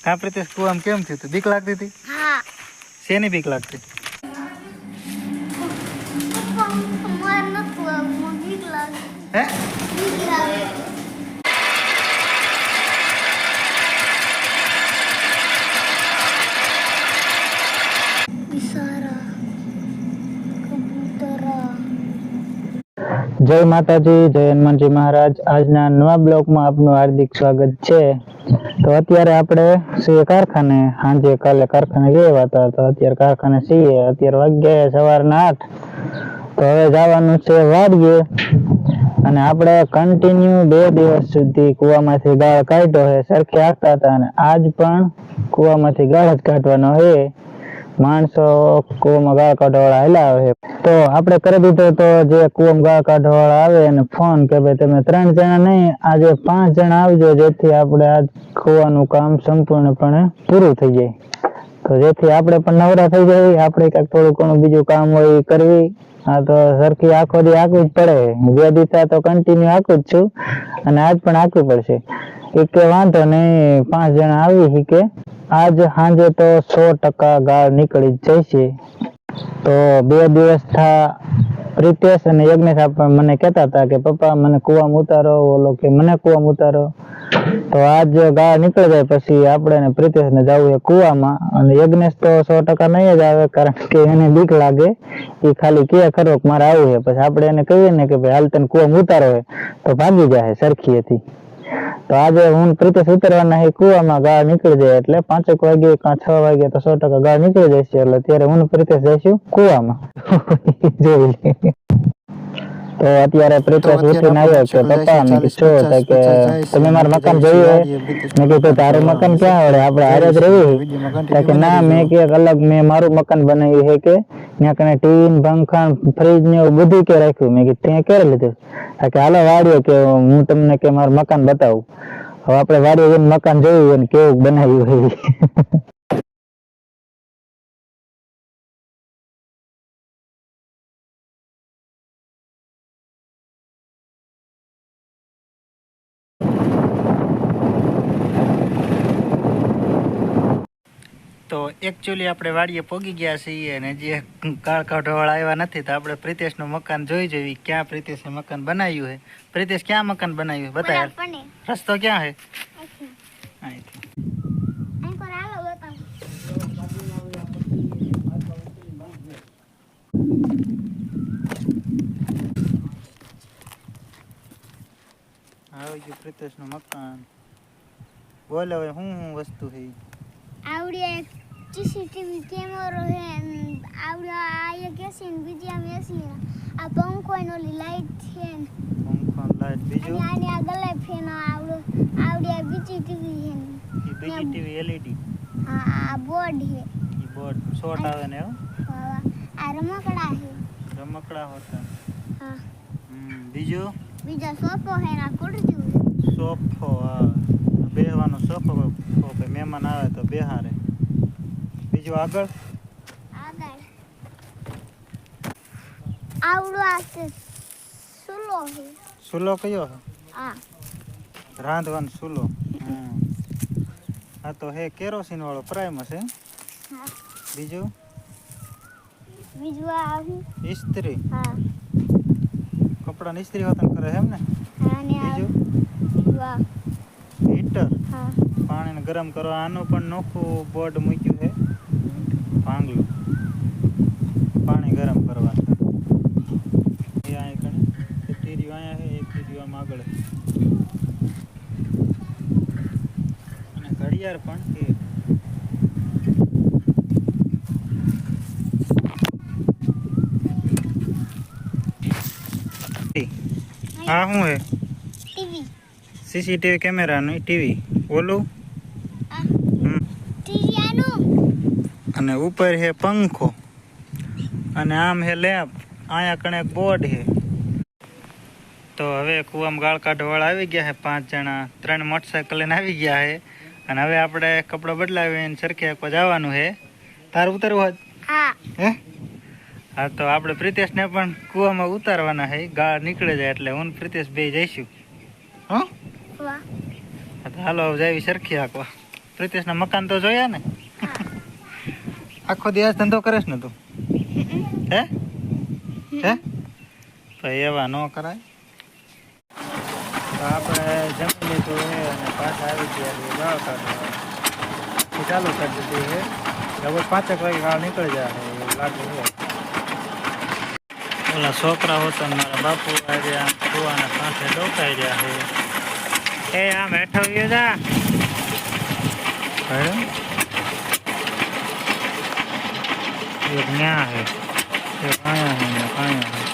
हाँ प्रीतेश कुआं केम थी तू बीक लागती थी? हाँ શેની બીક લાગતી? હે જય માતાજી, જય હનુમાનજી મહારાજ. આજના નવા બ્લોગમાં આપનું હાર્દિક સ્વાગત છે. તો અત્યારે આપણે છીએ કારખાને. સાંજે કાલે કારખાને ગયા હતા, તો અત્યારે કારખાને છીએ. અત્યારે વાગ્યા સવારના 8. તો હવે જવાનું છે વાડીએ. અને આપણે કન્ટિન્યુ 2 દિવસ સુધી કુવામાંથી ગાળ કાઢ્યો છે, સરખી હાંકતા હતા. અને આજ પણ કુવામાંથી ગાળ જ કાઢવાનો છે. માણસો કુવામાં ગાળ કાઢવાવાળા હાલ્યા આવે. તો આપણે કરી દીધો તો જે કુવામાં ગાળ કાઢવાવાળા આવે એને ફોન કે ભાઈ તમે 3 જણા નહીં, આજે 5 જણા આવજો, જેથી આપણે આજ કુવાનું કામ સંપૂર્ણપણે પૂરું થઈ જાય. તો જેથી આપણે પણ નવરા થઈ જાય, આપણે કંઈક થોડું ઘણું બીજું કામ હોય એ કરવી. હા, તો સરખી આખો દી આંકવું જ પડે. 2 દિવસ તો કન્ટિન્યુ આંકું જ છું, અને આજ પણ આંકવું પડશે. કે વાંધો નહીં, 5 જણા આવી કે આજ સાંજે તો 100% ગાળ નીકળી જ જશે. તો 2 દિવસ થા પ્રીતેશ અને યજ્ઞેશ મને કહેતા હતા કે પપ્પા મને કુવામાં ઉતારો, ઓલો કે મને કુવામાં ઉતારો. તો આજ ગાળ નીકળી જાય પછી આપણે ને પ્રીતેશને જવું છે કુવામાં. અને યજ્ઞેશ તો 100% નહીં જ આવે, કારણ કે એને બીક લાગે. એ ખાલી કે ખરો કે મારે આવું છે, પછી આપણે એને કહીએ ને કે ભાઈ હાલ તને કુવામાં ઉતારો હોય તો ભાગી જાય સરખીએથી. તો આજે હું પ્રીતેશ ઉતરવાના છે કુવામાં. ગાળ નીકળી જાય એટલે 5 વાગે કાં 6 વાગે તો 100% ગાળ નીકળી જશે. એટલે ત્યારે હું પ્રીતેશ જઈશું કુવામાં. જોઈ લે. તો અત્યારે પ્રીતેશ ઉઠીને આવ્યો કે પપ્પા મેં કીધું કે તમે મારું મકાન જોયું? મેં કીધું તારું મકાન ક્યાં આવડે, આપણે હારે જ રહી? કે ના, મેં કે અલગ મેં મારું મકાન બનાવ્યું છે, કે ત્યાં કને ટીવી, પંખા, ફ્રીજ ને એવું બધું કે રાખ્યું. મેં કીધું ત્યાં ક્યારે લીધું? કે હાલો વાડીએ, કે હું તમને કે મારું મકાન બતાવું. હવે આપણે વાડીએ જઈને મકાન જોયું અને કેવું બનાવ્યું હોય. તો એકચ્યુઅલી આપણે વાડીએ પહોંચી ગયા છીએ, અને જે ગાળ કાઢવાવાળા આવ્યા નથી, તો આપણે પ્રીતેશનું મકાન જોઈ જોઈએ ક્યાં પ્રીતેશે મકાન બનાવ્યું છે. પ્રીતેશ ક્યાં મકાન બનાવ્યું બતાય? રસ્તો ક્યાં છે? આવી ગયું પ્રીતેશનું મકાન. બોલ હવે શું વસ્તુ છે? આવડે સીસીટીવી કેમેરો હે, આવડે આ એક એસી ને બીજી આમ એસી, આ પંખો ને ઓલી લાઈટ છે, પંખો લાઈટ, બીજું અને આ ગલે ફેન આવડે આ બીજી ટીવી છે, ઈ બીજી ટીવી એલઈડી. હા, આ બોર્ડ છે, ઈ બોર્ડ શોર્ટ આવે ને? આ રમકડા છે, રમકડા હોતા. હા. બીજું બીજો સોફો છે, આ ખુરશી છે. સોફો, હા, બેહવાનો સોફો, મહેમાન આવે તો બેહારે. બીજું આગળ આવડો આ સુલો છે. સુલો કયો? હા, રાંધવાનો સુલો. આ તો હે કેરોસીન વાળો પ્રાઇમ હશે. હા. બીજું આ ઇસ્ત્રી. હા, કપડાની ઇસ્ત્રી હોતા કરે એમ ને? બીજું હીટર. હા. પાણીને ગરમ કરવા આનું પણ નોખું બોર્ડ મૂક્યું છે, ભાંગલું, પાણી ગરમ કરવાનું. એ અહીંયા કણે એક ટીરીયું અહીંયા છે, એક ટીરીયું આમ આગળ. અને ઘડિયાળ પણ છે. હા, શું હે? ટીવી, સીસીટીવી કેમેરાનું ટીવી. ઓલું ટીવી આનું, અને ઉપર છે પંખો, અને આમ હે લેમ્પ. અહીંયા કણે એક બોર્ડ છે. તો હવે કુવામાં ગાળ કાઢવાવાળા આવી ગયા છે 5 જણા. 3 મોટરસાઇકલ લઈને આવી ગયા છે. અને હવે આપણે કપડાં બદલાવીને સરખી આપવા જવાનું છે. તાર ઉતરવું હોય? હા. હે? હા, તો આપણે પ્રીતેશને પણ કુવામાં ઉતારવાના છે. ગાળ નીકળી જાય એટલે હું પ્રીતેશ બે જઈશું. હા, હાલો જાવી સરખી હાંકવા. પ્રિતેશના મકાન તો જોયા ને? આખો દિવસ ધંધો કરેશ ને તું? હે હે ભાઈ એવા ન કરાય. તો આપણે જમી લીધું છે અને પાછા આવી ગયા છે ચાલુ કરી દીધી છે. લગભગ 5 વાગે ગાળ નીકળી જાય એવું લાગે છે. ઓલા છોકરા હોતા મારા બાપુ આજે આમ કુવાના કાંઠે ડોકાઈ રહ્યા છે. એ આમ હેઠો ગયો જા એક ન્યા છે એક અહીંયા છે અહીંયા છે.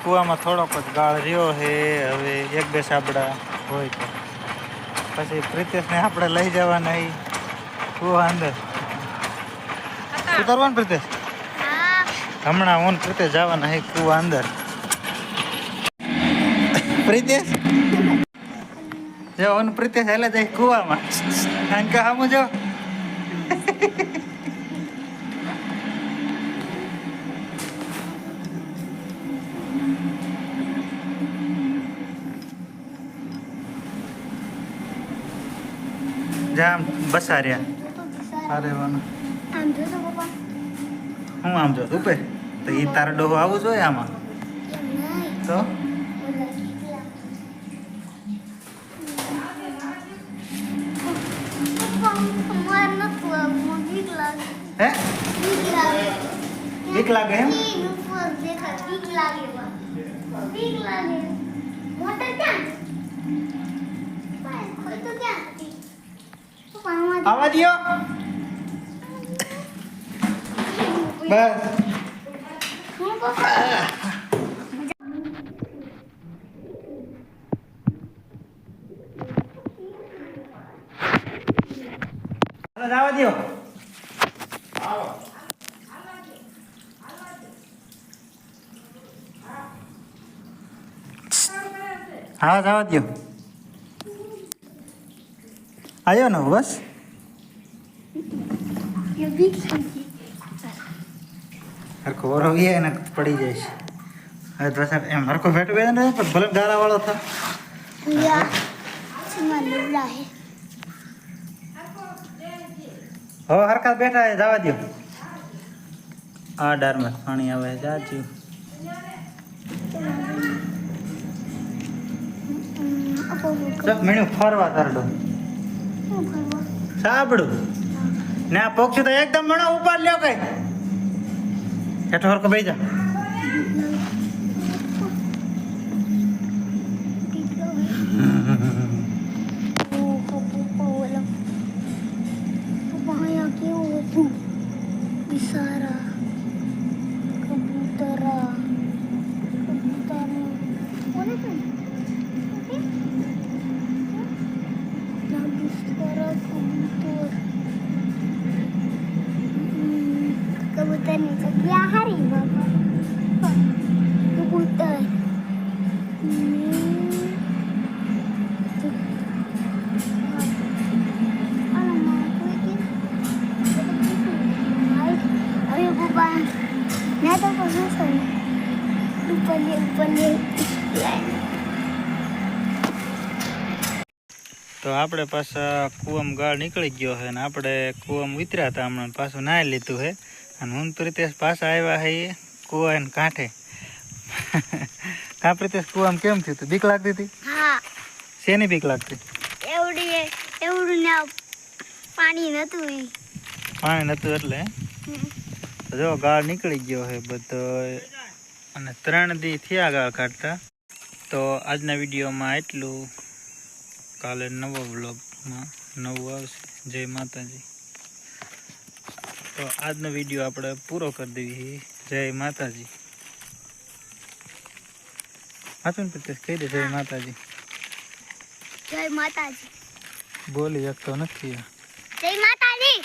કૂવામાં થોડોક જ ગાળ રહ્યો છે. હવે 1-2 સાબડા હોય તો પછી પ્રિતેશને આપણે લઈ જવાના કૂવા અંદર ઉતરવાનું. પ્રિતેશ હમણાં ઓન પ્રિતેશ જવાના છે કૂવા અંદર. પ્રિતેશ જો ઓન પ્રિતેશ હેલે જાય કૂવામાં. કારણ કે આમ જો જામ બસાર્યા. અરે વાનું આમ જો તો પપ્પા હું આમ જો ઉપર તો એ તારો ડોહો આવું જોઈએ આમાં તો હે બીક લાગે એમ? આવા દો બસ. જવા દો. હા જવા દો. આવ્યો ને બસ. હરખો વરો ગયા એને પડી જાય છે. હવે તો એમ હરખો ભેટ બે ને પણ ભલે ગારા વાળો થા. હવે હરખા બેઠા જવા દો. આ ડારમાં પાણી આવે જાજુ. મેણું ફરવા તારડો સાબડું ને આ પોક્ષી તો એકદમ મણો ઉપાડ લ્યો કઈ હેઠો હરકો બેસી જા. કબૂતરની જગ્યા હારી બાબા. તો આપણે પાછા કૂવામાં ગાળ નીકળી ગયો છે અને આપણે કૂવામાં ઉતર્યા હતા હમણાં પાછું નાહી લીધું છે અને હું પ્રિતેશ પાછા આવ્યા છે કૂવાને કાંઠે. કા પ્રિતેશ કૂવામાં કેમ થયું તું? બીક લાગતી હતી? હા, શેની બીક લાગતી? એવડું ને પાણી નતું. પાણી નતું એટલે તો જો ગાળ નીકળી ગયો છે બધો અને 3 દી થયા ગાળ કાઢતા. તો આજના વિડીયોમાં એટલું. કાલે નવો બ્લોગમાં નવું આવશે. જય માતાજી. તો આજનો વિડીયો આપણે પૂરો કરી દઈએ. જય માતાજી. હાચું પ્રિતેશ કહી દે જય માતાજી. જય માતાજી. બોલી શકતો નથી. જય માતાજી.